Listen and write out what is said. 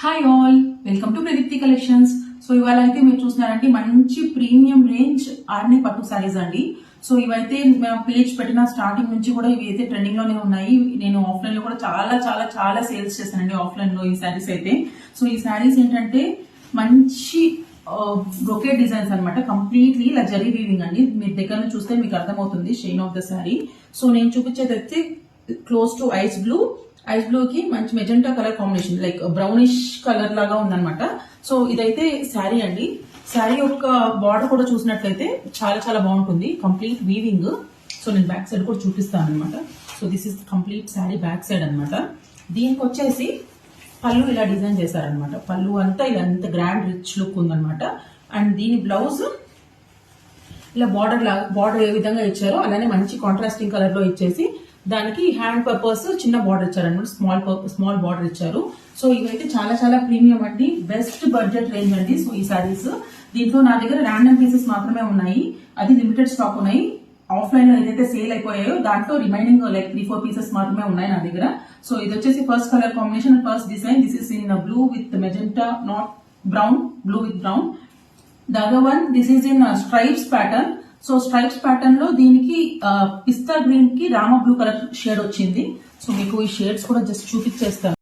Hi all, welcome to Pradeepti collections. So ఇవాళ అయితే మీరు చూస్తున్నారంటే మంచి ప్రీమియం రేంజ్ ఆర్ని పట్టు సారీస్ అండి. సో ఇవైతే పేజ్ పెట్టిన స్టార్టింగ్ నుంచి కూడా ఇవి అయితే ట్రెండింగ్ లోనే ఉన్నాయి. నేను ఆఫ్లైన్ లో కూడా చాలా చాలా చాలా సేల్స్ చేశానండి ఆఫ్లైన్ లో ఈ సారీస్ అయితే. సో ఈ సారీస్ ఏంటంటే మంచి బ్రొకేట్ డిజైన్స్ అనమాట, కంప్లీట్లీ ఇలా జరీ వీవింగ్ అండి. మీరు దగ్గర నుంచి చూస్తే మీకు అర్థమవుతుంది shine of the sorry. So నేను చూపించేది అయితే క్లోజ్ టు ఐస్ బ్లూ కి మంచి magenta colour combination, like brownish colour లాగా ఉందన్నమాట. సో ఇదైతే శారీ అండి. శారీ యొక్క బార్డర్ కూడా చూసినట్లయితే చాలా చాలా బాగుంటుంది, కంప్లీట్ వీవింగ్. సో నేను బ్యాక్ సైడ్ కూడా చూపిస్తాను అనమాట. So this is complete sari back side అనమాట. దీనికి వచ్చేసి పళ్ళు ఇలా డిజైన్ చేశారనమాట. పళ్ళు అంతా ఇదంతా గ్రాండ్ రిచ్ లుక్ ఉందన్నమాట. అండ్ దీని బ్లౌజ్ ఇలా బార్డర్ ఏ విధంగా ఇచ్చారో అలానే మంచి కాంట్రాస్టింగ్ కలర్ లో ఇచ్చేసి దానికి హ్యాండ్ పర్పస్ చిన్న బార్డర్ ఇచ్చారనమాట, స్మాల్ బార్డర్ ఇచ్చారు. సో ఇవైతే చాలా చాలా ప్రీమియం అండి, బెస్ట్ బడ్జెట్ రేంజ్ అండి. సో ఈ సారీస్ దీంట్లో నా దగ్గర ర్యాండమ్ పీసెస్ మాత్రమే ఉన్నాయి, అది లిమిటెడ్ స్టాక్ ఉన్నాయి. ఆఫ్లైన్ లో ఏదైతే సేల్ అయిపోయాయో దాంట్లో రిమైనింగ్ లైక్ 3-4 పీసెస్ మాత్రమే ఉన్నాయి నా దగ్గర. సో ఇది వచ్చేసి first colour combination, first design. This is in blue with magenta, not brown, blue with brown. The other one this is in stripes pattern. So stripes pattern లో దీనికి పిస్తా green కి Rama blue colour shade వచ్చింది. So మీకు ఈ shades కూడా just చూపించేస్తాను.